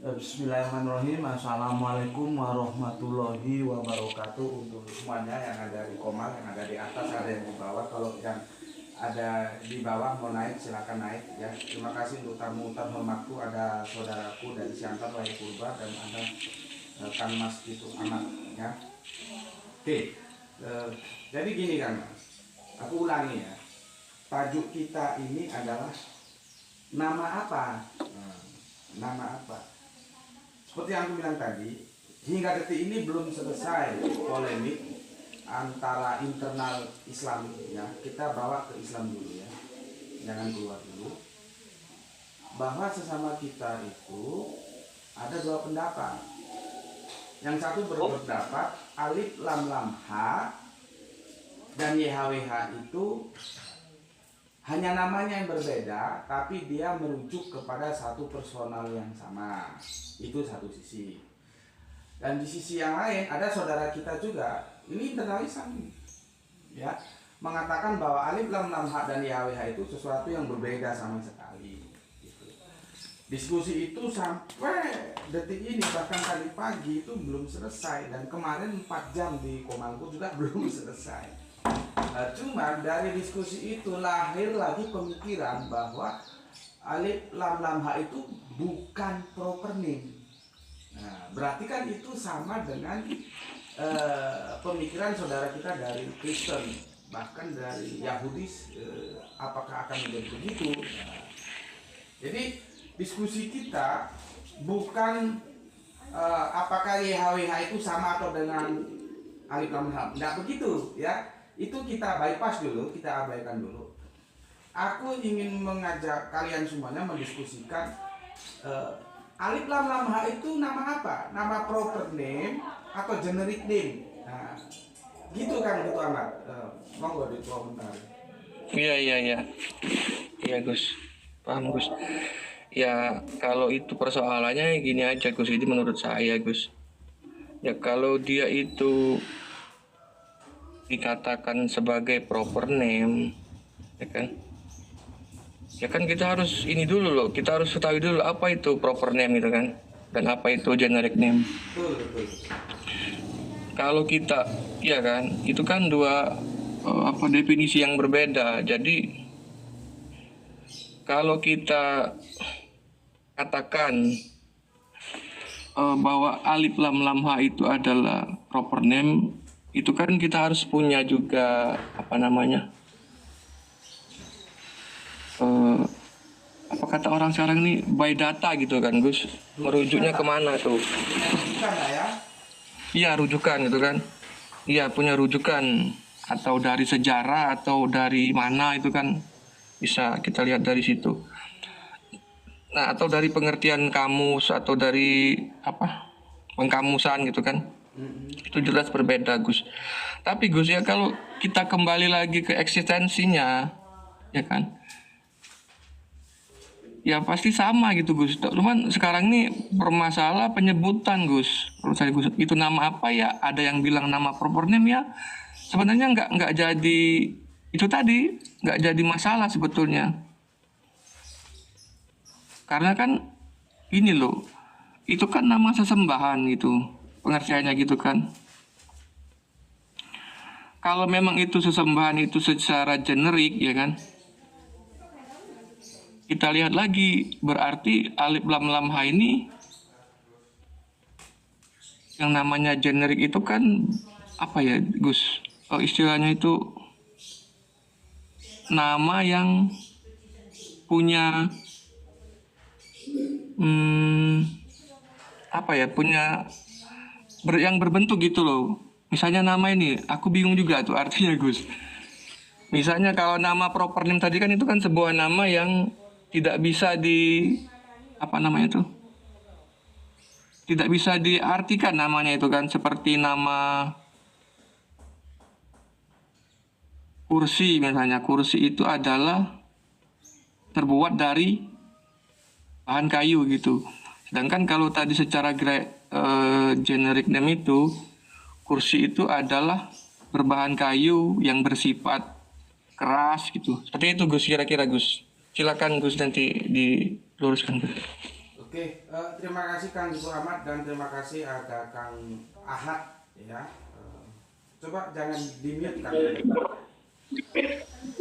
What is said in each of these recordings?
Bismillahirrahmanirrahim. Assalamualaikum warahmatullahi wabarakatuh untuk semuanya yang ada di Komal, yang ada di atas, ada yang di bawah. Kalau yang ada di bawah mau naik silakan naik ya. Terima kasih untuk tamu terhormatku, ada saudaraku dari Siantar Lahir Purba dan ada Kang Mas itu anak ya. Oke, jadi gini kan Mas, aku ulangi ya. Tajuk kita ini adalah nama apa? Nama apa? Seperti yang aku bilang tadi, hingga detik ini belum selesai polemik antara internal Islam ya. Kita bawa ke Islam dulu ya, jangan keluar dulu. Bahwa sesama kita itu ada dua pendapat. Yang satu berpendapat alif lam lam ha dan YHWH itu hanya namanya yang berbeda, tapi dia merujuk kepada satu personal yang sama. Itu satu sisi. Dan di sisi yang lain ada saudara kita juga, ini internalisan ya, mengatakan bahwa alif lam lam ha dan YHWH itu sesuatu yang berbeda sama sekali. Gitu. Diskusi itu sampai detik ini, bahkan tadi pagi itu belum selesai, dan kemarin 4 jam di Komalku juga belum selesai. Cuma dari diskusi itu lahir lagi pemikiran bahwa alif lam lam ha itu bukan proper name. Nah, berarti kan itu sama dengan pemikiran saudara kita dari Kristen, bahkan dari Yahudi, apakah akan menjadi begitu? Nah, jadi diskusi kita bukan apakah YHWH itu sama atau dengan alif lam lam ha, tidak begitu ya. Itu kita bypass dulu, kita abaikan dulu. Aku ingin mengajak kalian semuanya mendiskusikan alif lam lam ha itu nama apa? Nama proper name atau generic name? Nah, gitu kan, gitu amat. Monggo dikomentari. Iya Gus, paham Gus. Ya kalau itu persoalannya gini aja Gus, ini menurut saya Gus. Ya kalau dia itu dikatakan sebagai proper name, ya kan kita harus ini dulu loh, kita harus ketahui dulu apa itu proper name gitu kan, dan apa itu generic name. Betul. Kalau kita, ya kan, itu kan dua definisi yang berbeda. Jadi kalau kita katakan bahwa alif lam lam ha itu adalah proper name, itu kan kita harus punya juga apa kata orang sekarang ini, by data gitu kan Gus, merujuknya kemana tuh? Bukan lah ya? Iya, rujukan gitu kan, iya punya rujukan, atau dari sejarah atau dari mana itu kan bisa kita lihat dari situ. Nah, atau dari pengertian kamus atau dari pengkamusan gitu kan. Itu jelas berbeda Gus. Tapi Gus ya, kalau kita kembali lagi ke eksistensinya, ya kan, ya pasti sama gitu Gus. Cuman sekarang ini bermasalah penyebutan Gus. Menurut saya Gus, itu nama apa ya? Ada yang bilang nama proper name ya. Sebenarnya nggak jadi itu tadi, nggak jadi masalah sebetulnya. Karena kan ini loh, itu kan nama sesembahan gitu, pengertiannya gitu kan. Kalau memang itu sesembahan itu secara generik ya kan, kita lihat lagi, berarti alif lam lam ha ini yang namanya generik itu kan apa ya Gus, istilahnya itu nama yang punya punya yang berbentuk gitu loh. Misalnya nama ini, aku bingung juga tuh artinya Gus. Misalnya kalau nama proper name tadi kan itu kan sebuah nama yang tidak bisa tidak bisa diartikan namanya itu kan, seperti nama kursi misalnya. Kursi itu adalah terbuat dari bahan kayu gitu. Sedangkan kalau tadi secara generic name itu, kursi itu adalah berbahan kayu yang bersifat keras gitu. Seperti itu Gus, kira-kira Gus. Silakan Gus, nanti diluruskan Gus. Oke, terima kasih Kang Gitu Ahmad dan terima kasih ada Kang Ahad ya. Coba jangan di mute Kang.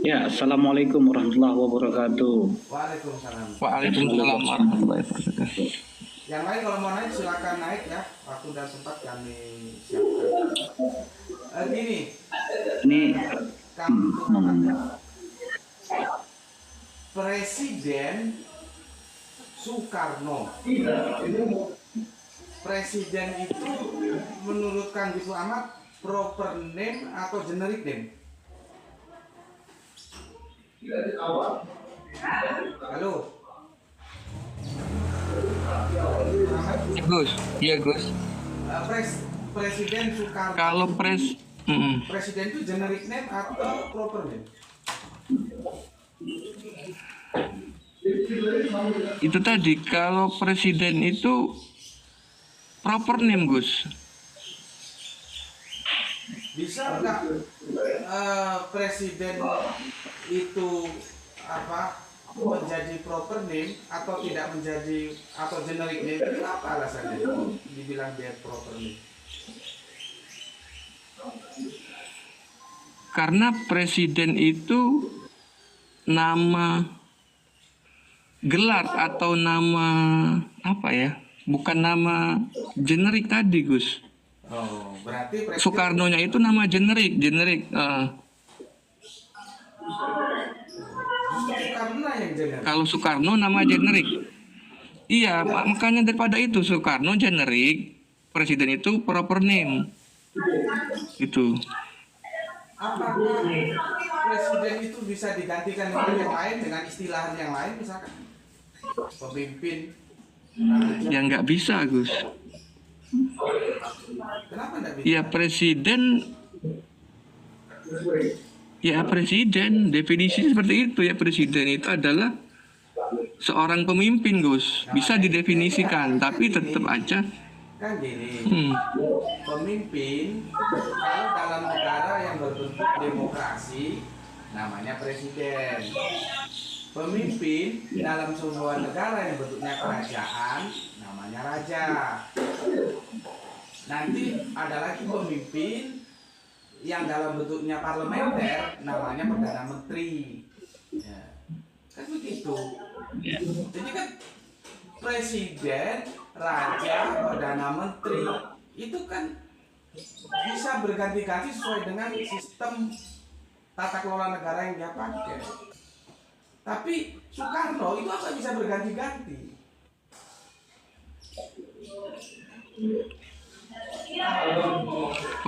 Ya, assalamualaikum warahmatullahi wabarakatuh. Waalaikumsalam. Waalaikumsalam warahmatullahi wabarakatuh. Yang lain kalau mau naik silakan naik ya. Waktu dan tempat kami siapkan. Gini, Ini Kang Gitu Ahmad. Presiden Soekarno. Presiden itu menurut Kang Gitu Ahmad proper name atau generic name? Halo. Gus, iya Gus. Presiden Soekarno. Kalau Presiden itu generic name atau proper name? itu tadi kalau presiden itu proper name Gus. Bisa nggak presiden itu menjadi proper name atau tidak menjadi atau generic name? Itu apa alasannya dibilang dia proper name? Karena presiden itu nama gelar atau nama apa ya? Bukan nama generik tadi Gus. Oh, berarti presiden Soekarno-nya itu nama generik. Soekarno yang generik. Kalau Soekarno nama generik. Iya, makanya daripada itu Soekarno generik, presiden itu proper name. Itu. Apakah presiden itu bisa digantikan dengan yang lain, dengan istilah yang lain misalkan pemimpin? Ya nggak bisa Gus. Kenapa nggak bisa? Ya presiden, definisi seperti itu ya, presiden itu adalah seorang pemimpin Gus. Bisa didefinisikan, tapi tetap aja Kan gini, pemimpin kalau dalam negara yang berbentuk demokrasi namanya presiden. Pemimpin dalam sebuah negara yang bentuknya kerajaan namanya raja. Nanti ada lagi pemimpin yang dalam bentuknya parlementer namanya perdana menteri. Ya. Kan begitu. Jadi kan presiden, raja, perdana menteri itu kan bisa berganti-ganti sesuai dengan sistem tata kelola negara yang dia pakai. Tapi Soekarno itu apa bisa berganti-ganti?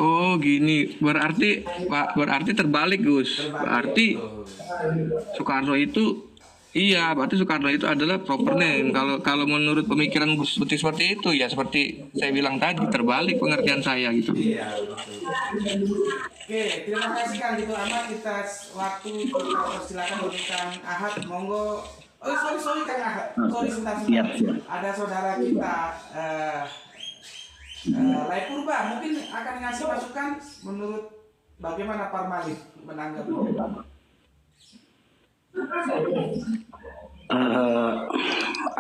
oh gini, berarti terbalik Gus. Berarti Soekarno itu berarti Soekarno itu adalah proper name. Kalau menurut pemikiran Gus seperti itu ya, seperti saya bilang tadi, terbalik pengertian saya gitu. Iya, betul. Oke, terima kasih Kang Gitu Ahmad. Kita waktu kita persilakan untuk Kang Ahad, monggo. Oh sorry Kang Ahad, sorry sebentar. Ada saudara kita Lai Purba mungkin akan ngasih masukan menurut bagaimana Parmali menanggapi.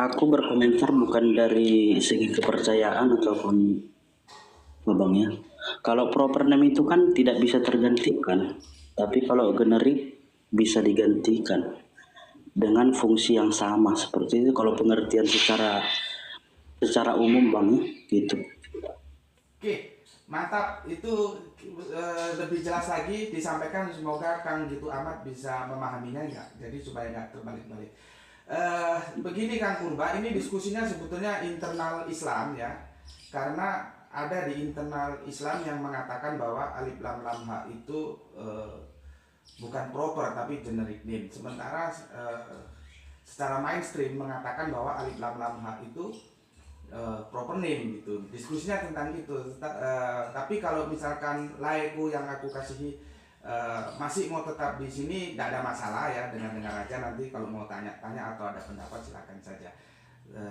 Aku berkomentar bukan dari segi kepercayaan ataupun Babang ya. Kalau proper name itu kan tidak bisa tergantikan, tapi kalau generik bisa digantikan dengan fungsi yang sama seperti itu. Kalau pengertian secara umum Bang ya, gitu. Oke, mantap. Itu lebih jelas lagi disampaikan. Semoga Kang Gitu Ahmad bisa memahaminya jadi supaya nggak terbalik-balik. Begini Kang Purba, ini diskusinya sebetulnya internal Islam ya, karena ada di internal Islam yang mengatakan bahwa alif lam lam ha itu bukan proper tapi generic name. Sementara secara mainstream mengatakan bahwa alif lam lam ha itu proper name gitu. Diskusinya tentang itu. Tapi kalau misalkan laiku yang aku kasih masih mau tetap di sini, tidak ada masalah ya, dengar aja, nanti kalau mau tanya-tanya atau ada pendapat silakan saja.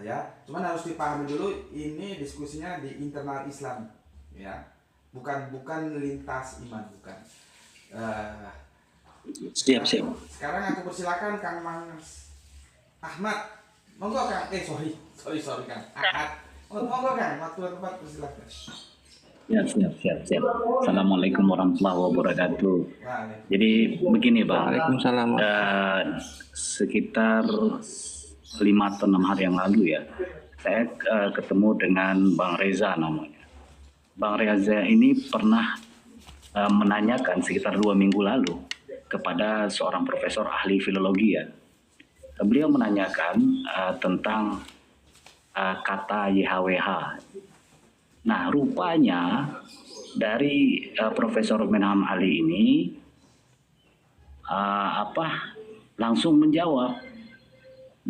Ya, cuman harus dipahami dulu ini diskusinya di internal Islam ya, bukan lintas iman, bukan. Siap. Sekarang aku persilakan Kang Mas Ahmad Monggo Kang. Sorry Kang. Ahad. Monggo Kang, waktu tempat silakan. Ya, siap. Assalamualaikum warahmatullahi wabarakatuh. Waalaikumsalam. Jadi begini Bang, Waalaikumsalam. sekitar 5 atau 6 hari yang lalu ya, saya ketemu dengan Bang Reza namanya. Bang Reza ini pernah menanyakan sekitar 2 minggu lalu kepada seorang profesor ahli filologi ya. Beliau menanyakan tentang kata YHWH. Nah, rupanya dari Profesor Menham Ali ini langsung menjawab.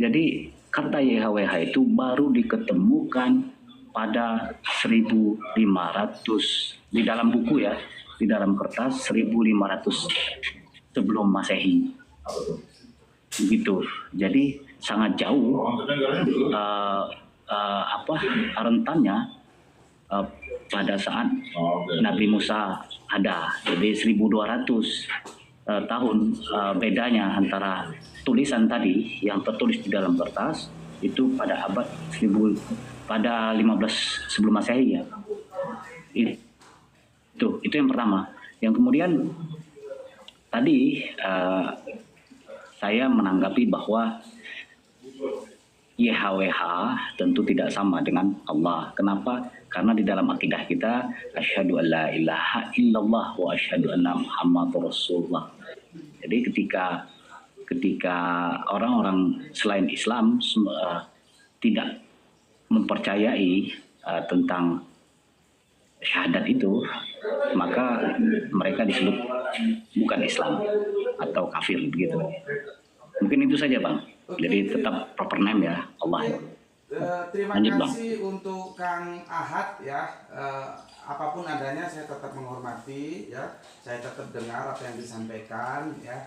Jadi kata YHWH itu baru diketemukan pada 1500 di dalam buku ya, di dalam kertas 1500 sebelum Masehi. Begitu. Jadi sangat jauh rentannya pada saat Nabi Musa ada. Jadi 1200 tahun bedanya antara tulisan tadi yang tertulis di dalam kertas itu pada abad 15 sebelum Masehi ya. Itu yang pertama. Yang kemudian tadi saya menanggapi bahwa YHWH tentu tidak sama dengan Allah. Kenapa? Karena di dalam akidah kita asyhadu alla ilaha illallah wa asyhadu anna muhammadar rasulullah. Jadi ketika orang-orang selain Islam tidak mempercayai tentang syahadat itu, maka mereka disebut bukan Islam atau kafir begitu. Mungkin itu saja Bang. Jadi tetap proper name ya Allah. Terima Lanjut, Bang. kasih untuk Kang Ahad ya. Apapun adanya saya tetap menghormati ya. Saya tetap dengar apa yang disampaikan ya.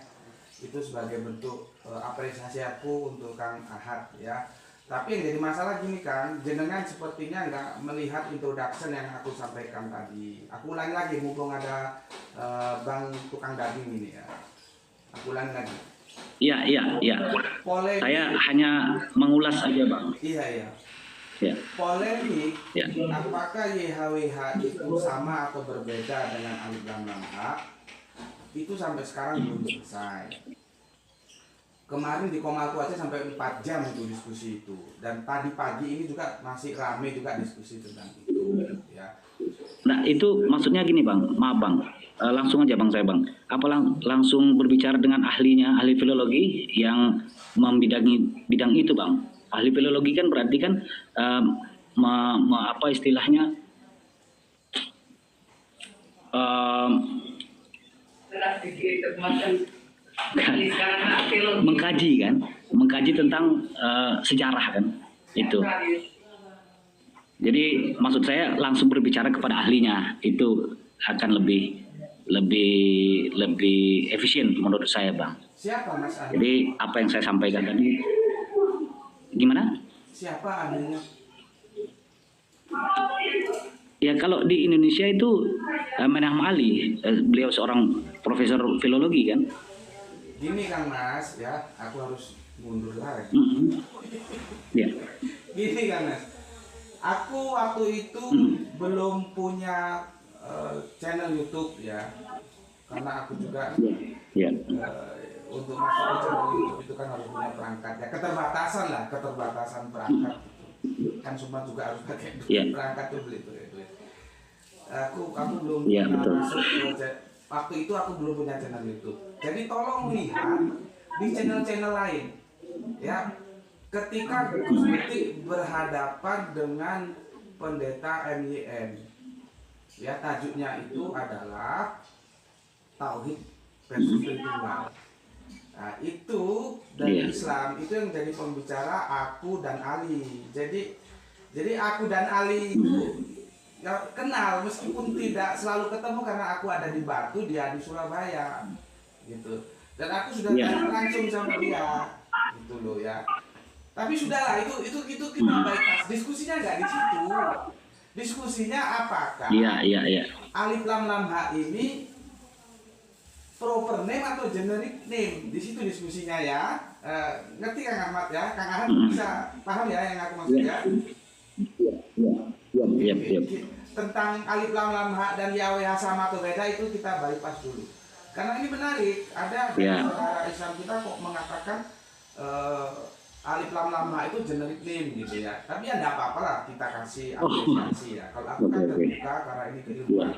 Itu sebagai bentuk apresiasi aku untuk Kang Ahad ya. Tapi yang jadi masalah gini Kang, jenengan sepertinya nggak melihat introduction yang aku sampaikan tadi. Aku ulangi lagi, mumpung ada Bang tukang daging ini ya. Aku ulangi lagi. Iya. Polemik. Saya hanya mengulas aja Bang. Iya. Ya. Polemik. Ya. Apakah YHWH itu sama atau berbeda dengan Alif Lam Mim H? Itu sampai sekarang belum selesai. Kemarin di Komalku aja sampai 4 jam itu diskusi itu. Dan tadi pagi ini juga masih rame juga diskusi tentang itu ya. Nah itu maksudnya gini Bang, maaf Bang, langsung aja Bang apa langsung berbicara dengan ahlinya, ahli filologi yang membidangi bidang itu Bang. Ahli filologi kan berarti kan apa istilahnya mengkaji tentang sejarah kan itu. Jadi maksud saya langsung berbicara kepada ahlinya itu akan lebih efisien menurut saya Bang. Siapa Mas ahli? Jadi apa yang saya sampaikan tadi gimana? Siapa ahlinya? Ya kalau di Indonesia itu Menham Ali, beliau seorang profesor filologi kan. Gini Kang Mas ya, aku harus mundur lagi. Ya. Gini Kang Mas, aku waktu itu belum punya channel YouTube ya, karena aku juga Ya. untuk masuk ke channel YouTube itu kan harus punya perangkat ya, keterbatasan perangkat kan semua juga harus pakai perangkat tuh beli duit. Aku belum masuk ke waktu itu aku belum punya channel YouTube. Jadi tolong lihat di channel-channel lain ya. Ketika Gus Metik berhadapan dengan pendeta MYN ya, tajuknya itu adalah Tauhid versus Tunggal. Nah itu dari Islam itu yang jadi pembicara aku dan Ali. Jadi aku dan Ali itu ya kenal meskipun tidak selalu ketemu karena aku ada di Batu, dia di Surabaya gitu. Dan aku sudah tanya langsung sama dia gitu loh ya. Tapi sudahlah itu kita bypass. Diskusinya nggak di situ. Diskusinya apakah Alif Lam Mim H ini proper name atau generic name? Di situ diskusinya ya. ngerti Kang Ahmad ya? Kang Ahmad Mm. bisa paham ya yang aku maksud ya? Iya. Tentang alif lam lam ha dan yahweh sama atau beda itu kita bypass dulu. Karena ini menarik, ada Ya. saudara Islam kita kok mengatakan alif lam lam ha itu generic name gitu ya. Tapi ya enggak apa-apa lah kita kasih apresiasi ya. Kalau aku kan terbuka karena ini keilmuan.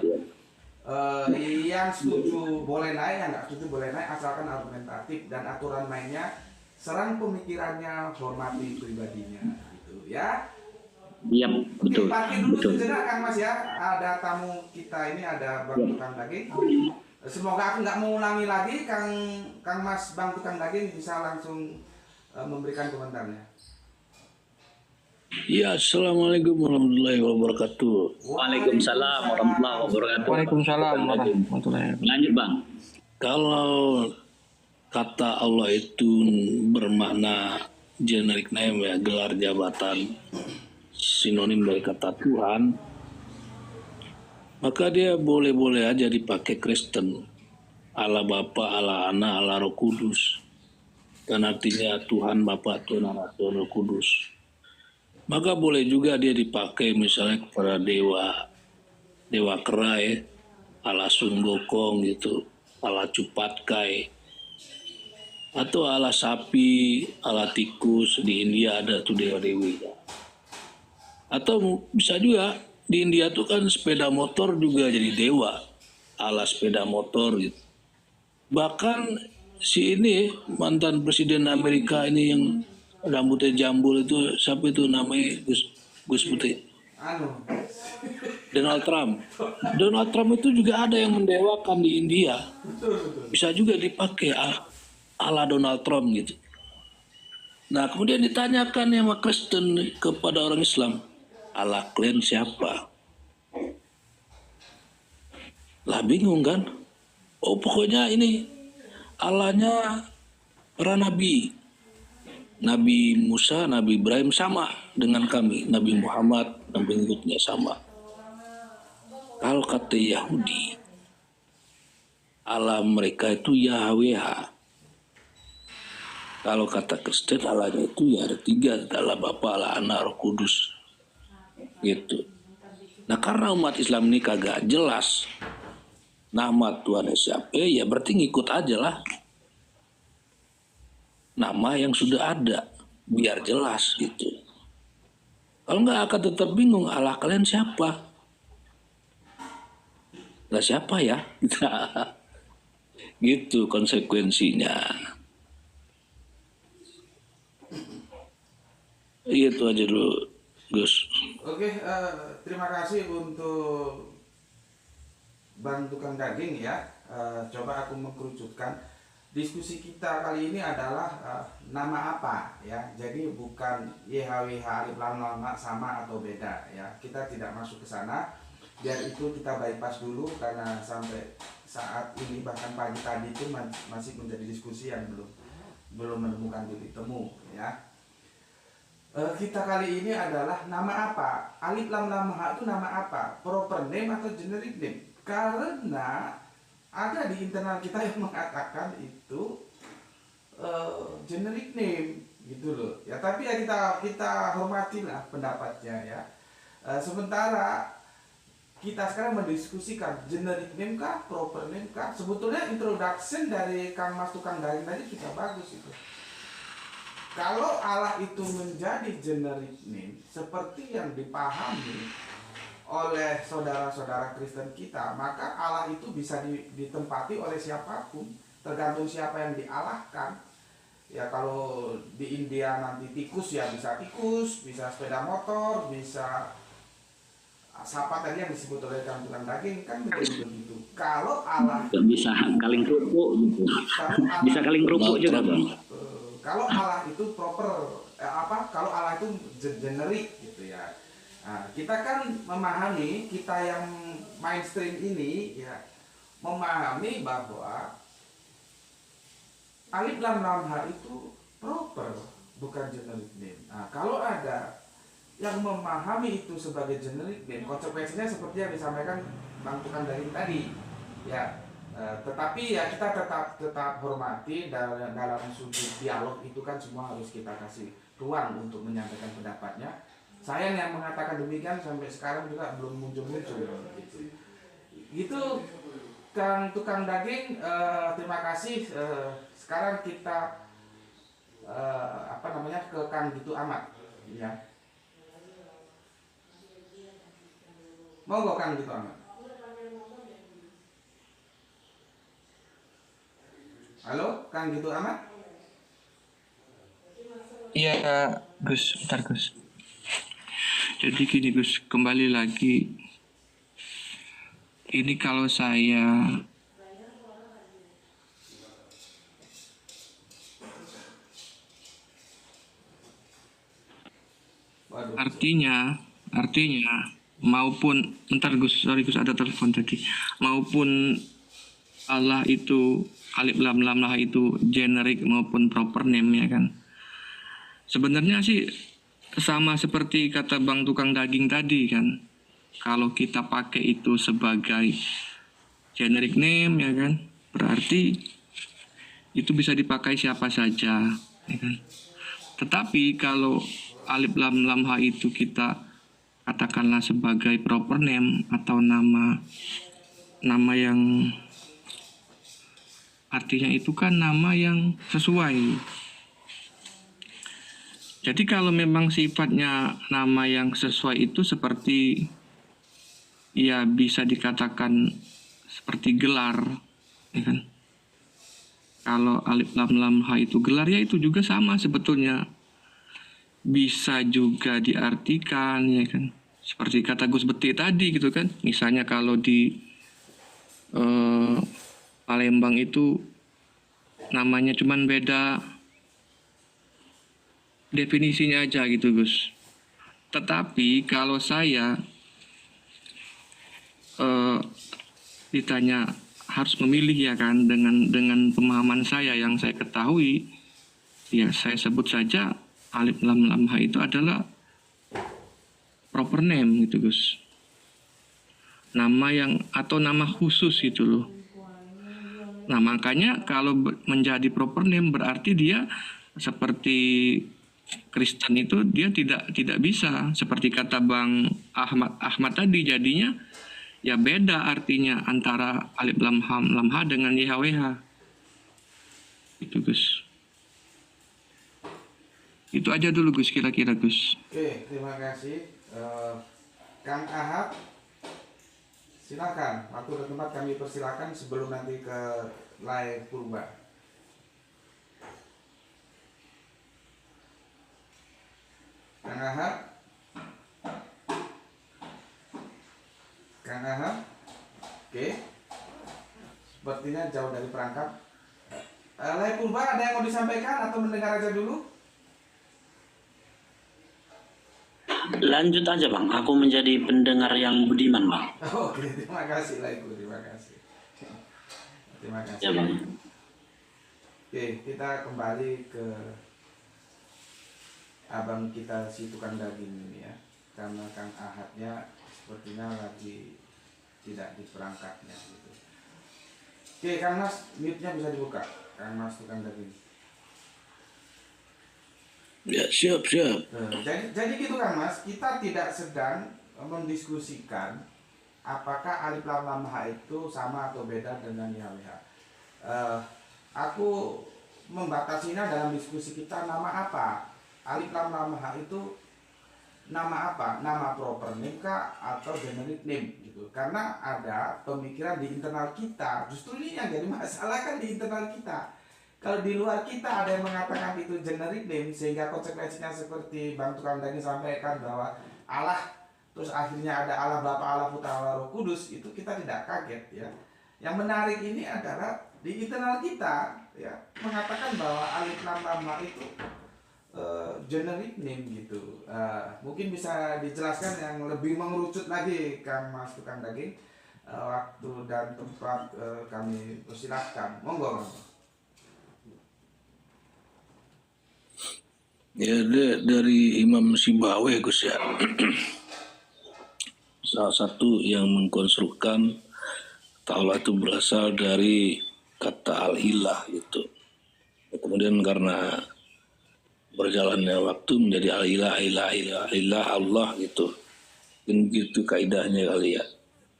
Yang setuju boleh naik, yang nggak setuju boleh naik asalkan argumentatif dan aturan mainnya serang pemikirannya, hormati pribadinya gitu ya. Iya, betul. Oke, parkir dulu Betul. sejenak Kang Mas ya. Ada tamu kita ini, ada Bang Tukang Daging. Semoga aku nggak mengulangi lagi, Kang Mas Bang Tukang Daging bisa langsung memberikan komentarnya. Ya, Assalamualaikum warahmatullahi wabarakatuh. Waalaikumsalam warahmatullahi wabarakatuh. Waalaikumsalam warahmatullahi wabarakatuh. Lanjut Bang. Kalau kata Allah itu bermakna generic name ya, gelar jabatan, sinonim dari kata Tuhan, maka dia boleh-boleh aja dipakai Kristen. Allah Bapa, Allah Anak, Allah Roh Kudus. Dan artinya Tuhan Bapa, Tuhan Anak, Tuhan Roh Kudus. Maka boleh juga dia dipakai misalnya kepada dewa kerai, Allah Sun Gokong gitu, Allah Cupatkai, atau Allah sapi, Allah tikus. Di India ada tuh dewa-dewi. Atau bisa juga di India tuh kan sepeda motor juga jadi dewa, Allah sepeda motor gitu. Bahkan si ini mantan presiden Amerika ini yang rambutnya jambul itu, siapa itu namanya, Gus Putih, Anu, Donald Trump. Donald Trump itu juga ada yang mendewakan di India. Bisa juga dipakai ala Donald Trump gitu. Nah kemudian ditanyakan sama Kristen kepada orang Islam, Allah kalian siapa? Lah bingung kan? Oh pokoknya ini Allahnya para nabi. Nabi Musa, Nabi Ibrahim sama dengan kami. Nabi Muhammad dan pengikutnya sama. Kalau kata Yahudi, Allah mereka itu Yahweh. Kalau kata Kristen Allahnya itu ya ada 3, Allah Bapa, Allah Anak, Roh Kudus. Gitu. Nah karena umat Islam ini kagak jelas nama Tuhan siapa, ya berarti ngikut aja lah nama yang sudah ada biar jelas gitu. Kalau nggak akan tetap bingung Allah kalian siapa? Lah siapa ya? Gitu konsekuensinya. Itu aja dulu Gus. oke, terima kasih untuk Bang Tukang Daging ya. Coba aku mengkerucutkan diskusi kita kali ini adalah nama apa ya. Jadi bukan YHWH alif lam lam ha sama atau beda ya. Kita tidak masuk ke sana. Biar itu kita bypass dulu karena sampai saat ini bahkan pagi tadi itu masih menjadi diskusi yang belum menemukan titik temu ya. Kita kali ini adalah nama apa? Alif lam lam ha itu nama apa? Proper name atau generic name? Karena ada di internal kita yang mengatakan itu generic name gitu loh. Ya tapi ya kita hormatilah pendapatnya ya. Sementara kita sekarang mendiskusikan generic name kah, proper name kah? Sebetulnya introduction dari Kang Mas Tukang Daging tadi sudah bagus itu. Kalau Allah itu menjadi generic name seperti yang dipahami oleh saudara-saudara Kristen kita, maka Allah itu bisa ditempati oleh siapapun, tergantung siapa yang dialahkan. Ya kalau di India nanti tikus ya bisa tikus, bisa sepeda motor, bisa siapa tadi yang disebut oleh Tukang Daging kan begitu. Kalau Allah Bisa kaling kerupuk gitu. Bisa kaling kerupuk juga Bang. kalau Allah itu proper kalau Allah itu generik gitu ya. Nah, kita kan memahami, kita yang mainstream ini ya memahami bahwa alif lam lam ha itu proper bukan generic name. Nah, kalau ada yang memahami itu sebagai generic name, konsekuensinya seperti yang disampaikan Bang Tukang Daging tadi ya. Tetapi ya kita tetap hormati dalam sudut dialog itu kan semua harus kita kasih ruang untuk menyampaikan pendapatnya. Saya yang mengatakan demikian sampai sekarang juga belum muncul-muncul gitu. Gitu Kang tukang daging, terima kasih. Sekarang kita ke Kang Gitu Amat ya. Monggo Kang Gitu Amat. Halo, Kang Gitu Amat? Iya, Gus, bentar Gus. Jadi gini Gus, kembali lagi. Ini kalau saya Waduh. artinya maupun bentar Gus, sorry Gus ada telepon tadi. Maupun Allah itu alif lam lam lah itu generik maupun proper name ya kan. Sebenarnya sih sama seperti kata Bang tukang daging tadi kan. Kalau kita pakai itu sebagai generic name ya kan, berarti itu bisa dipakai siapa saja ya kan. Tetapi kalau alif lam lam ha itu kita katakanlah sebagai proper name atau nama yang artinya itu kan nama yang sesuai. Jadi kalau memang sifatnya nama yang sesuai itu seperti ya bisa dikatakan seperti gelar, ya kan? Kalau alif lam lam ha itu gelar ya itu juga sama sebetulnya. Bisa juga diartikan ya kan. Seperti kata Gus Beti tadi gitu kan. Misalnya kalau di Palembang itu namanya cuman beda definisinya aja gitu Gus. Tetapi kalau saya ditanya harus memilih ya kan dengan pemahaman saya yang saya ketahui, ya saya sebut saja alif lam lam ha itu adalah proper name gitu Gus. Nama yang atau nama khusus gitu loh. Nah makanya kalau menjadi proper name berarti dia seperti Kristen itu dia tidak bisa seperti kata Bang Ahmad tadi, jadinya ya beda artinya antara alif lam ha dengan YHWH. Itu Gus. Itu aja dulu Gus kira-kira Gus. Oke, terima kasih. Kang Ahab, silakan. Waktu dan tempat kami persilakan sebelum nanti ke live Purba. Kang Ahab, oke. Sepertinya jauh dari perangkap. Live Purba ada yang mau disampaikan atau mendengar aja dulu? Lanjut aja Bang, aku menjadi pendengar yang budiman Bang. Oke, terima kasih lah Ibu, terima kasih. Terima kasih. Ya Bang. Oke, kita kembali ke abang kita si tukang daging ini ya. Karena Kang Ahadnya sepertinya lagi tidak di perangkatnya gitu. Oke, Kang Mas, mute-nya bisa dibuka. Kang Mas tukang daging. Ya, siap. Jadi gitu Kang Mas, kita tidak sedang mendiskusikan apakah alif lam lam ha itu sama atau beda dengan YHWH. Aku membatasinya dalam diskusi kita nama apa? Alif lam lam ha itu nama apa? Nama proper name kah atau generic name gitu. Karena ada pemikiran di internal kita. Justru ini yang jadi masalah kan di internal kita. Kalau di luar kita ada yang mengatakan itu generic name sehingga konsekuensinya seperti Bang Tukang Daging sampaikan bahwa Allah terus akhirnya ada Allah Bapa, Allah Putra, Allah Roh Kudus, itu kita tidak kaget ya. Yang menarik ini adalah di internal kita ya mengatakan bahwa alif lam lam ha itu generic name gitu. Mungkin bisa dijelaskan yang lebih mengerucut lagi Kang Mas Tukang Daging. Waktu dan tempat kami persilahkan. Monggo. Ya, dari Imam Sibawe Gus ya. Salah satu yang mengkonstruksikan Allah itu berasal dari kata al-ilah gitu. Kemudian karena berjalannya waktu menjadi al-ilah, ilah, ilah, ilah Allah gitu. Dan gitu kaidahnya kali ya.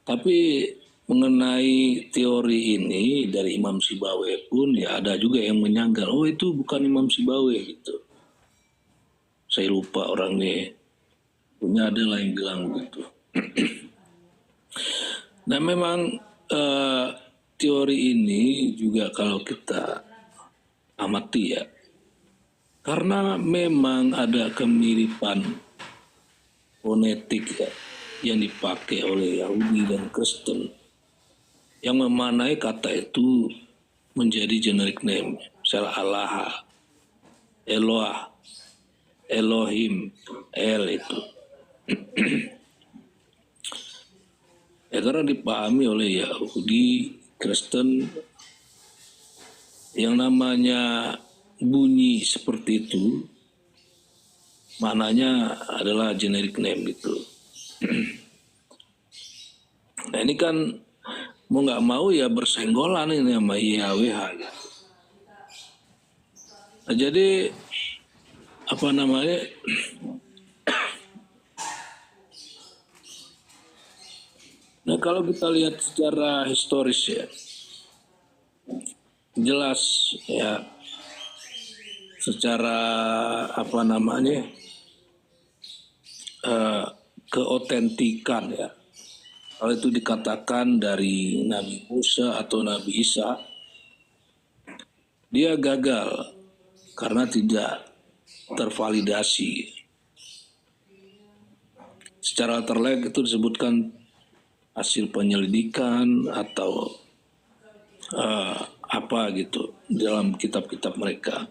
Tapi mengenai teori ini dari Imam Sibawe pun ya ada juga yang menyangkal, oh itu bukan Imam Sibawe gitu. Saya lupa orangnya. Punya ada lah yang bilang begitu. Nah memang teori ini juga kalau kita amati ya, karena memang ada kemiripan fonetik ya, yang dipakai oleh Yahudi dan Kristen yang memanai kata itu menjadi generic name. Misalnya Allah, Eloah, Elohim, El itu. Ya karena dipahami oleh Yahudi, Kristen, yang namanya bunyi seperti itu, maknanya adalah generic name itu. Nah ini kan mau nggak mau ya bersenggolan ini sama YHWH. Nah, jadi apa namanya? Nah kalau kita lihat secara historis ya, jelas ya secara apa namanya keotentikan ya. Kalau itu dikatakan dari Nabi Musa atau Nabi Isa, dia gagal karena tidak tervalidasi. Secara terlek itu disebutkan hasil penyelidikan atau apa gitu dalam kitab-kitab mereka.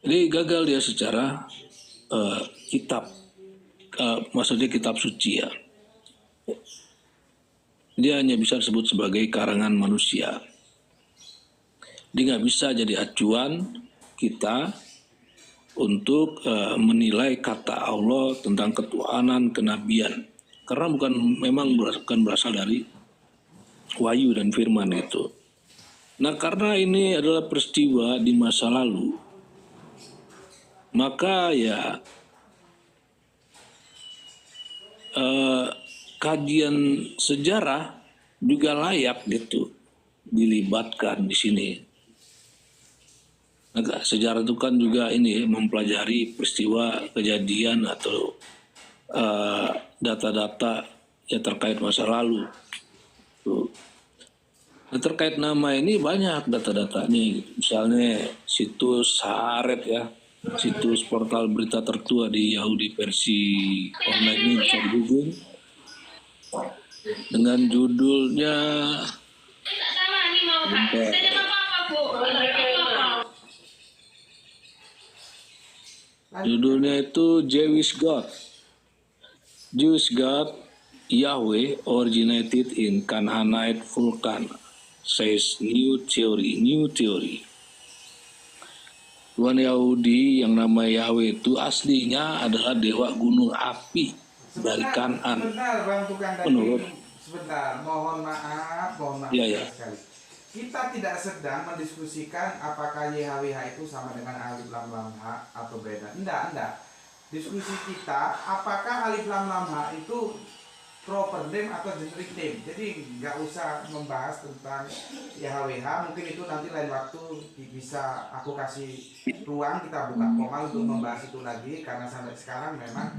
Jadi gagal dia secara kitab, maksudnya kitab suci ya. Dia hanya bisa disebut sebagai karangan manusia. Dia nggak bisa jadi acuan kita untuk menilai kata Allah tentang ketuhanan, kenabian. Karena memang bukan berasal dari wahyu dan firman itu. Nah karena ini adalah peristiwa di masa lalu, maka ya kajian sejarah juga layak gitu dilibatkan di sini. Nah, sejarah itu kan juga ini mempelajari peristiwa kejadian atau data-data yang terkait masa lalu. Tuh. Nah, terkait nama ini banyak data-datanya. Misalnya situs Haaret ya, situs portal berita tertua di Yahudi versi online ini bisa dihubung dengan judulnya itu Jewish God Yahweh originated in Canaanite Vulcan, says new theory. Tuhan Yahudi yang nama Yahweh itu aslinya adalah dewa gunung api dari Kanaan. Sebentar Bang Tukang Menurut sebentar, mohon maaf ya. sekali. Kita tidak sedang mendiskusikan apakah YHWH itu sama dengan Alif Lam Lam H atau beda. Enggak. Diskusi kita apakah Alif Lam Lam H itu proper name atau generic name. Jadi nggak usah membahas tentang YHWH. Mungkin itu nanti lain waktu bisa aku kasih ruang, kita buka koma untuk membahas itu lagi. Karena sampai sekarang memang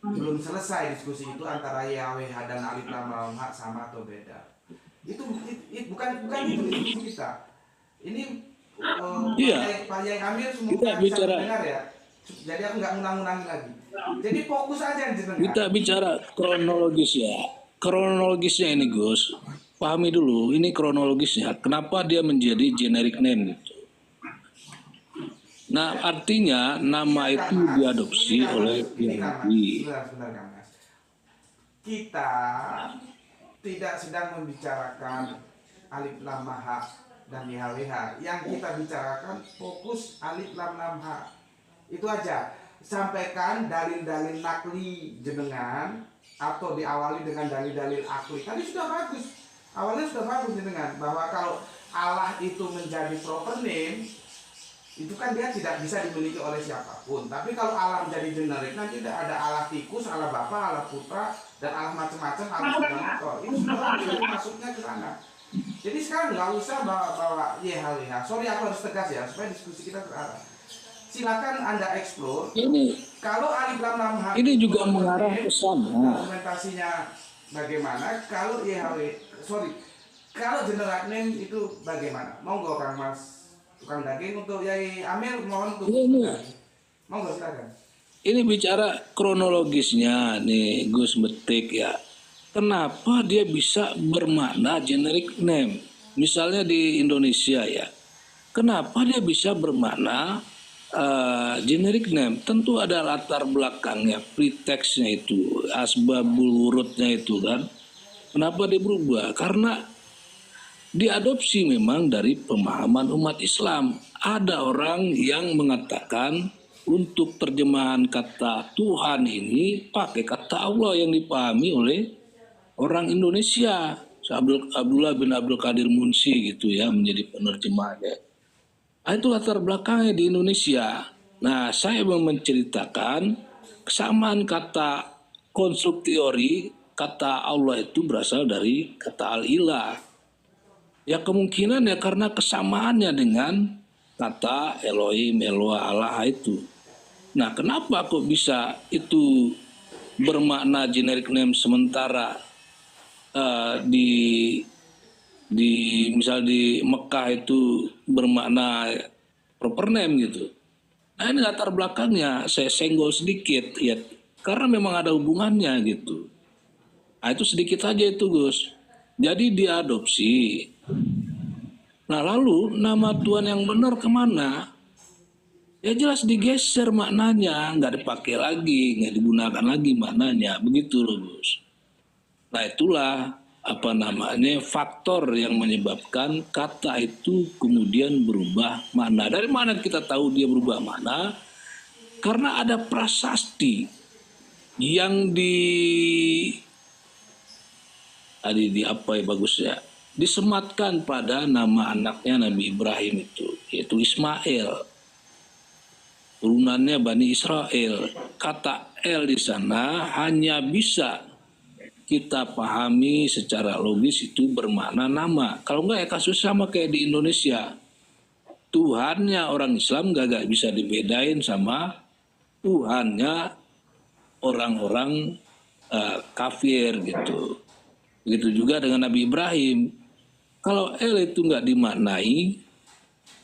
belum selesai diskusi itu antara YHWH dan Alif Lam Lam H sama atau beda. Itu bukan itu diskusi kita. Ini Pak Yai Amir semua kita bicara dengar ya. Jadi aku nggak ngulang-ulangi lagi. Jadi fokus aja jenengan. Kita bicara kronologis ya. Kronologisnya ini Gus, pahami dulu ini kronologisnya. Kenapa dia menjadi generic name gitu. Nah artinya nama itu diadopsi oleh Yahudi. Sebentar, Mas. Kita tidak sedang membicarakan Alif Lam H dan YHWH. Yang kita bicarakan fokus Alif Lam Lam H. Itu aja. sampaikan dalil-dalil nakli jenengan atau diawali dengan dalil-dalil akli. Tadi sudah bagus. Awalnya sudah bagus jenengan bahwa kalau Allah itu menjadi proper name, itu kan dia tidak bisa dimiliki oleh siapapun. Tapi kalau Allah menjadi generik, nanti ada Allah tikus, Allah Bapa, Allah Putra, dan Allah macam-macam, Allah segala motor. Itu sudah bagus, jadi masuknya ke sana. Jadi sekarang nggak usah bawa YHWH. Sorry, aku harus tegas ya supaya diskusi kita terarah. Silakan Anda explore. Kalau Alif Lam Lam Ha Ini juga mengarah ke sana. Dokumentasinya bagaimana? Kalau kalau general name itu bagaimana? Monggo Kang Mas tukang daging, untuk Yai Amir mohon untuk monggo silakan. Ini bicara kronologisnya nih Gus Metik ya. Kenapa dia bisa bermakna generic name? Misalnya di Indonesia ya. Kenapa dia bisa bermakna generic name? Tentu ada latar belakangnya, pretextnya itu, asbabul wurudnya itu kan. Kenapa dia berubah? Karena diadopsi memang dari pemahaman umat Islam. Ada orang yang mengatakan untuk terjemahan kata Tuhan ini pakai kata Allah yang dipahami oleh orang Indonesia. Abdullah bin Abdul Qadir Munsi gitu ya menjadi penerjemahnya. Nah, itu latar belakangnya di Indonesia. Nah, saya mau menceritakan kesamaan kata konstruk teori kata Allah itu berasal dari kata al-ilah. Ya kemungkinan ya karena kesamaannya dengan kata Elohim, Eloah, Allah itu. Nah, kenapa kok bisa itu bermakna generic name sementara di misal di Mekah itu bermakna proper name gitu. Nah, ini latar belakangnya saya senggol sedikit ya karena memang ada hubungannya gitu. Nah, itu sedikit saja itu Gus. Jadi diadopsi. Nah lalu nama Tuhan yang benar kemana? Ya jelas digeser maknanya, nggak dipakai lagi, nggak digunakan lagi maknanya, begitu loh Gus. Nah itulah apa namanya faktor yang menyebabkan kata itu kemudian berubah makna. Dari mana kita tahu dia berubah makna? Karena ada prasasti yang apa ya bagusnya disematkan pada nama anaknya Nabi Ibrahim itu yaitu Ismail, turunannya Bani Israel. Kata El di sana hanya bisa kita pahami secara logis itu bermakna nama. Kalau enggak ya kasus sama kayak di Indonesia, Tuhannya orang Islam gak bisa dibedain sama Tuhannya orang-orang kafir gitu. Begitu juga dengan Nabi Ibrahim. Kalau El itu nggak dimaknai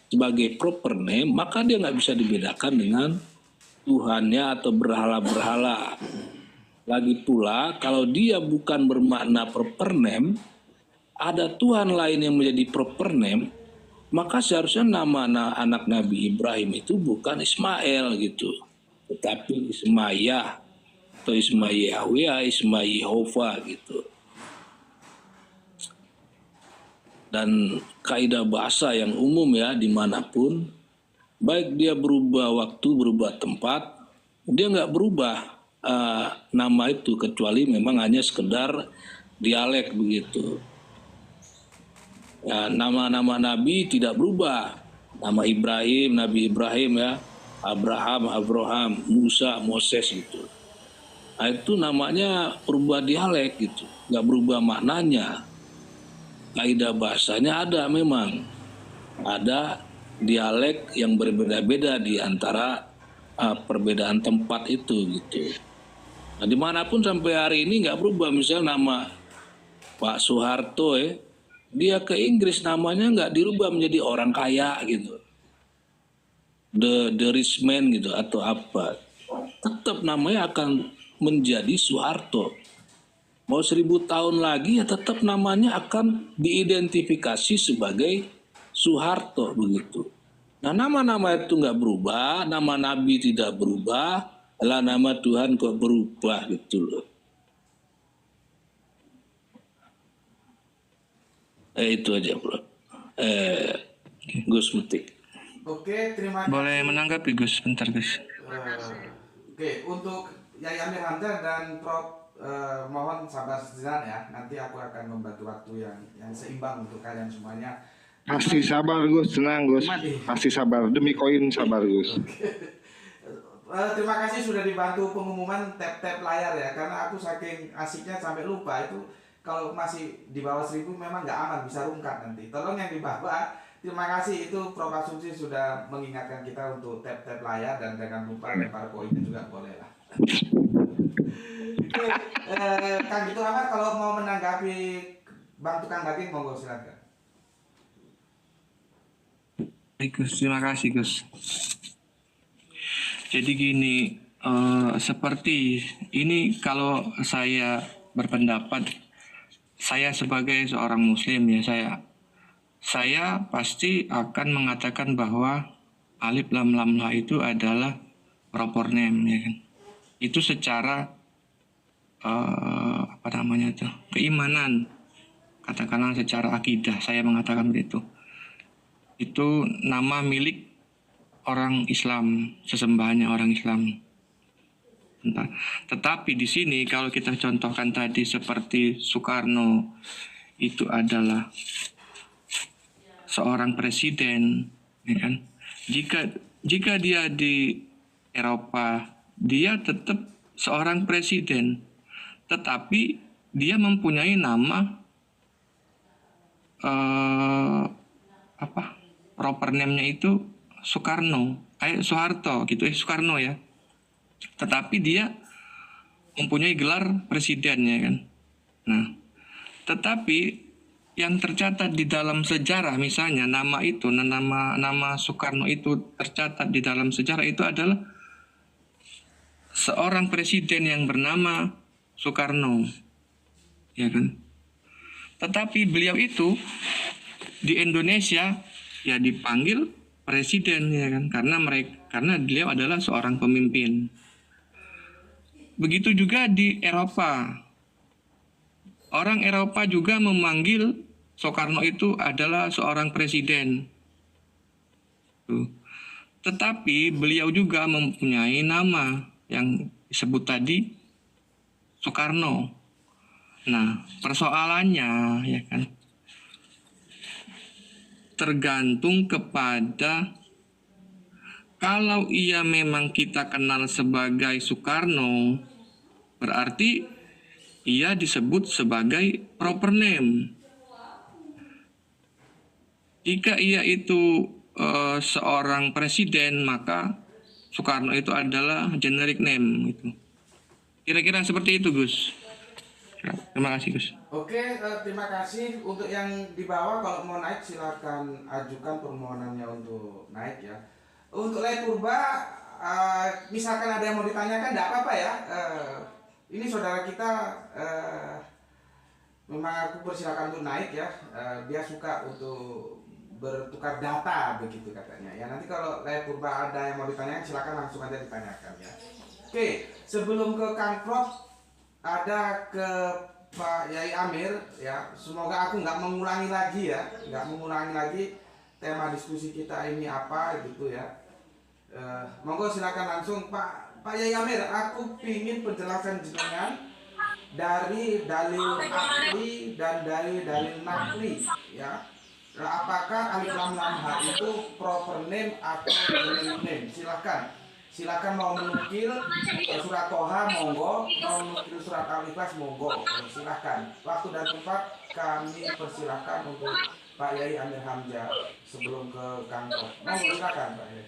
sebagai proper name, maka dia nggak bisa dibedakan dengan Tuhannya atau berhala-berhala. Lagi pula, kalau dia bukan bermakna proper name, ada Tuhan lain yang menjadi proper name, maka seharusnya nama anak Nabi Ibrahim itu bukan Ismail gitu, tetapi Ismaiyah atau Ismaiyahweh, Ismaiyahova gitu. Dan kaidah bahasa yang umum ya dimanapun, baik dia berubah waktu, berubah tempat, dia nggak berubah nama itu kecuali memang hanya sekedar dialek begitu. Ya, nama-nama Nabi tidak berubah. Nama Ibrahim, Nabi Ibrahim ya, Abraham, Musa, Moses gitu. Nah, itu namanya berubah dialek gitu, nggak berubah maknanya. Kaidah bahasanya ada memang, ada dialek yang berbeda-beda di antara perbedaan tempat itu gitu. Nah, dimanapun sampai hari ini nggak berubah. Misalnya nama Pak Soeharto dia ke Inggris namanya nggak dirubah menjadi orang kaya gitu, the rich man gitu atau apa, tetap namanya akan menjadi Soeharto. Mau 1000 tahun lagi ya tetap namanya akan diidentifikasi sebagai Soeharto begitu. Nah nama-nama itu nggak berubah, nama Nabi tidak berubah, lah nama Tuhan kok berubah gitu loh. Itu aja bro. Gus Metik. Oke, terima kasih. Boleh menanggapi Gus, bentar Gus. Oke, untuk Yai Amir Hamzah dan Prof mohon sabar sejenak ya. Nanti aku akan membagi waktu yang seimbang untuk kalian semuanya. Pasti sabar Gus, tenang Gus. Pasti sabar, demi koin sabar Gus. Terima kasih sudah dibantu pengumuman tap-tap layar ya, karena aku saking asiknya sampai lupa itu kalau masih di bawah 1000 memang nggak aman, bisa rungkat nanti. Tolong yang di bawah. Terima kasih itu Prof Asumsi sudah mengingatkan kita untuk tap-tap layar dan jangan lupa lempar koinnya juga boleh lah. Oke, Kang Gitu Ahmad kalau mau menanggapi Bang Tukang Daging monggo silakan. Baik Gus, terima kasih Gus. Jadi gini, seperti ini kalau saya berpendapat, saya sebagai seorang Muslim ya, saya pasti akan mengatakan bahwa alif lam lam la itu adalah proper name ya kan. Itu secara keimanan, katakanlah secara akidah saya mengatakan begitu. Itu nama milik orang Islam, sesembahannya orang Islam. Tetapi di sini kalau kita contohkan tadi seperti Soekarno itu adalah seorang presiden, ya kan? Jika dia di Eropa, dia tetap seorang presiden, tetapi dia mempunyai nama proper name-nya itu Soeharto gitu, Soekarno ya. Tetapi dia mempunyai gelar presiden ya kan. Nah, tetapi yang tercatat di dalam sejarah misalnya nama Soekarno itu tercatat di dalam sejarah itu adalah seorang presiden yang bernama Soekarno, ya kan. Tetapi beliau itu di Indonesia ya dipanggil presiden ya kan, karena beliau adalah seorang pemimpin. Begitu juga di Eropa. Orang Eropa juga memanggil Soekarno itu adalah seorang presiden. Tetapi beliau juga mempunyai nama yang disebut tadi Soekarno. Nah, persoalannya ya kan tergantung kepada kalau ia memang kita kenal sebagai Soekarno, berarti ia disebut sebagai proper name. Jika ia itu seorang presiden, maka Soekarno itu adalah generic name gitu. Kira-kira seperti itu, Gus. Terima kasih, Gus. Oke, terima kasih. Untuk yang di bawah kalau mau naik silakan ajukan permohonannya untuk naik ya. Untuk Lai Purba, misalkan ada yang mau ditanyakan, tidak apa-apa ya. Ini saudara kita memang aku persilakan untuk naik ya. Dia suka untuk bertukar data begitu katanya. Ya nanti kalau Lai Purba ada yang mau ditanyakan silakan langsung aja ditanyakan ya. Oke, sebelum ke Kang Prof ada ke Pak Yai Amir ya. Semoga aku nggak mengulangi lagi ya, tema diskusi kita ini apa gitu ya. Monggo silakan langsung Pak Yai Amir, aku pingin penjelasan jenengan dari dalil akli dan dari dalil nakli ya. Apakah alif lam lam ha itu proper name atau generic name? Silakan mau menukil surat Toha monggo, mau menukil surat Al-Ikhlas monggo, silakan. Waktu dan tempat kami persilakan untuk Pak Yai Amir Hamzah sebelum ke kantor. Monggo silakan Pak Yai.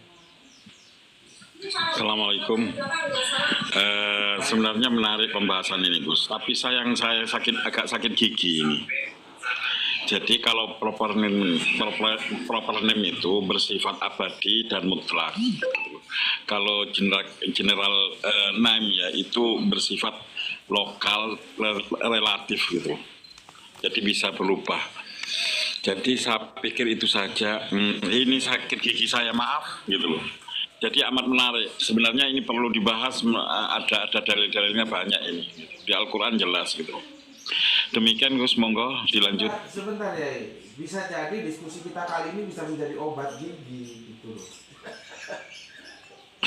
Assalamualaikum. Sebenarnya menarik pembahasan ini Gus, tapi sayang saya agak sakit gigi ini. Jadi kalau proper name itu bersifat abadi dan mutlak. Kalau general name ya itu bersifat lokal relatif gitu. Jadi bisa berubah. Jadi saya pikir itu saja. Ini sakit gigi saya, maaf gitu loh. Jadi amat menarik. Sebenarnya ini perlu dibahas, ada dalil-dalilnya banyak ini. Di Al-Quran jelas gitu. Demikian Gus, monggo dilanjut. Sebentar ya, bisa jadi diskusi kita kali ini bisa menjadi obat gigi gitu loh.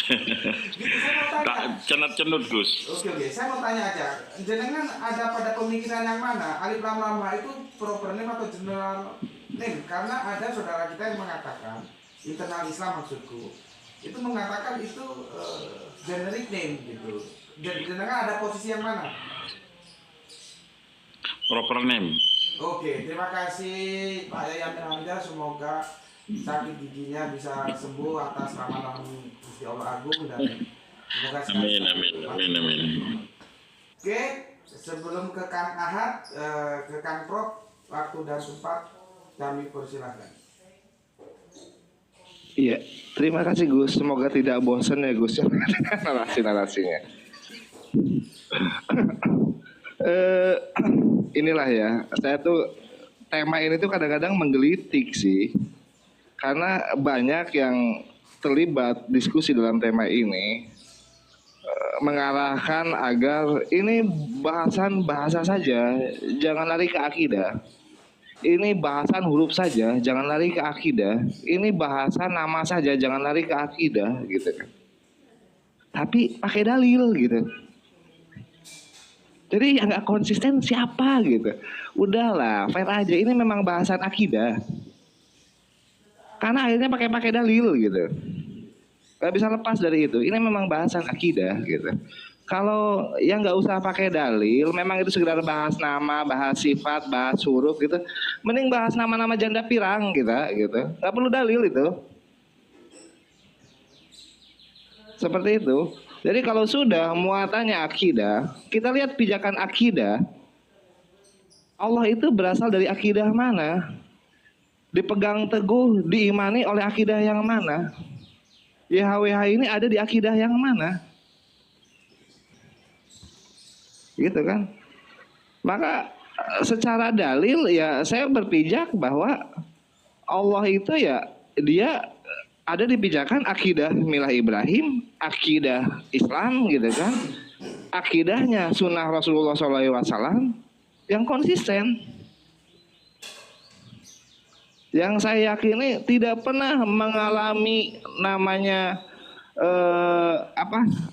Gitu, saya mau tanya. Tak cenut-cenut Gus. Oke, saya mau tanya aja. Jenengan ada pada pemikiran yang mana? Alif lam lam ha itu proper name atau general name? Karena ada saudara kita yang mengatakan, internal Islam maksudku, itu mengatakan itu generic name gitu. Jenengan ada posisi yang mana? Proper name. Oke, terima kasih Pak Yayan Hamida. Semoga sakit giginya bisa sembuh atas nama Gusti Allah Agung dan semoga Amin, amin, amin, amin. Oke, sebelum ke Kang Ahad, ke Kang Prof, waktu dan tempat kami persilahkan. Iya, terima kasih Gus. Semoga tidak bosan ya Gus ya narasi-narasinya. Inilah ya, saya tuh tema ini tuh kadang-kadang menggelitik sih. Karena banyak yang terlibat diskusi dalam tema ini mengarahkan agar ini bahasan bahasa saja, jangan lari ke akidah. Ini bahasan huruf saja, jangan lari ke akidah. Ini bahasa nama saja, jangan lari ke akidah, gitu kan. Tapi pakai dalil gitu. Jadi yang nggak konsisten siapa gitu. Udahlah, fair aja. Ini memang bahasan akidah. Karena akhirnya pakai dalil gitu. Gak bisa lepas dari itu. Ini memang bahasan akidah gitu. Kalau yang nggak usah pakai dalil, memang itu sekedar bahas nama, bahas sifat, bahas huruf gitu. Mending bahas nama-nama janda pirang kita gitu. Nggak perlu dalil itu. Seperti itu. Jadi kalau sudah muatannya akidah, kita lihat pijakan akidah. Allah itu berasal dari akidah mana? Dipegang teguh, diimani oleh akidah yang mana? YHWH ini ada di akidah yang mana? Gitu kan? Maka secara dalil ya saya berpijak bahwa Allah itu ya dia ada di pijakan akidah milah Ibrahim, akidah Islam gitu kan. Akidahnya sunnah Rasulullah SAW yang konsisten. Yang saya yakini tidak pernah mengalami namanya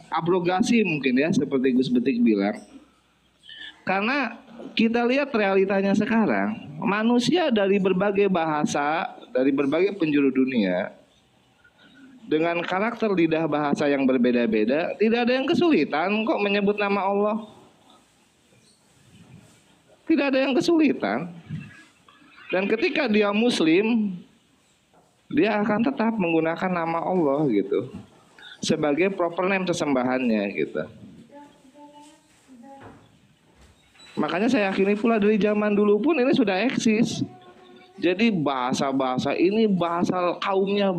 abrogasi mungkin ya seperti Gus Betik bilang. Karena kita lihat realitanya sekarang, manusia dari berbagai bahasa, dari berbagai penjuru dunia, dengan karakter lidah bahasa yang berbeda-beda, tidak ada yang kesulitan kok menyebut nama Allah. Tidak ada yang kesulitan. Dan ketika dia muslim, dia akan tetap menggunakan nama Allah gitu. Sebagai proper name sesembahannya gitu. Makanya saya yakini pula dari zaman dulu pun ini sudah eksis. Jadi bahasa-bahasa ini bahasa kaumnya.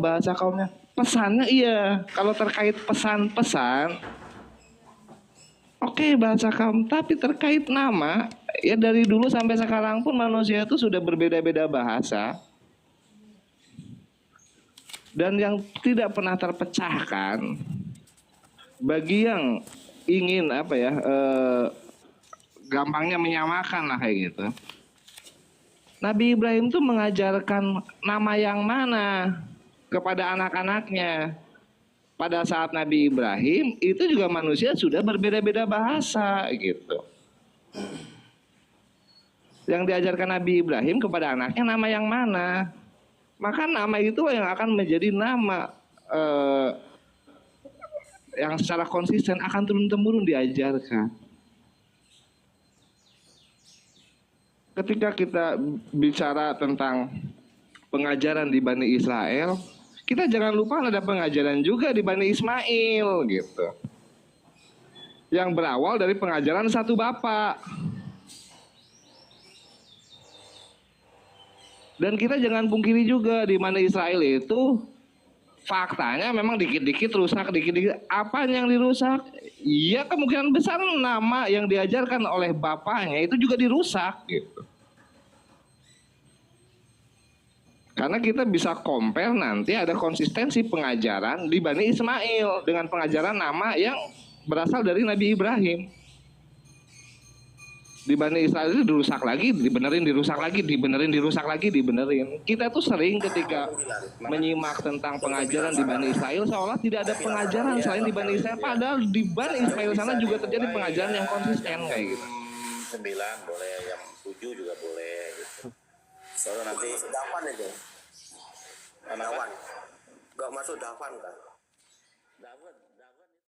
Pesannya iya. Kalau terkait pesan-pesan, oke, bahasa kaum. Tapi terkait nama, ya dari dulu sampai sekarang pun manusia itu sudah berbeda-beda bahasa. Dan yang tidak pernah terpecahkan, bagi yang ingin gampangnya menyamakan lah kayak gitu. Nabi Ibrahim tuh mengajarkan nama yang mana kepada anak-anaknya. Pada saat Nabi Ibrahim itu juga manusia sudah berbeda-beda bahasa gitu. Yang diajarkan Nabi Ibrahim kepada anaknya nama yang mana? Maka nama itu yang akan menjadi nama yang secara konsisten akan turun-temurun diajarkan. Ketika kita bicara tentang pengajaran di Bani Israel, kita jangan lupa ada pengajaran juga di Bani Ismail gitu. Yang berawal dari pengajaran satu bapak. Dan kita jangan pungkiri juga di Bani Israel itu faktanya memang dikit-dikit rusak, dikit-dikit. Apa yang dirusak? Ya kemungkinan besar nama yang diajarkan oleh bapaknya itu juga dirusak gitu. Karena kita bisa compare nanti ada konsistensi pengajaran di Bani Ismail dengan pengajaran nama yang berasal dari Nabi Ibrahim. di Bani Israel itu dirusak lagi, dibenerin, dirusak lagi, dibenerin, dirusak lagi, dibenerin. Kita tuh sering ketika menyimak tentang pengajaran di Bani Israel seolah tidak ada pengajaran selain di Bani Israel. Padahal di Bani Israel sana juga terjadi pengajaran yang konsisten kayak gitu. 9 boleh, yang 7 juga boleh gitu. Baru nanti Dafan aja. anak Gak masuk dafan kan?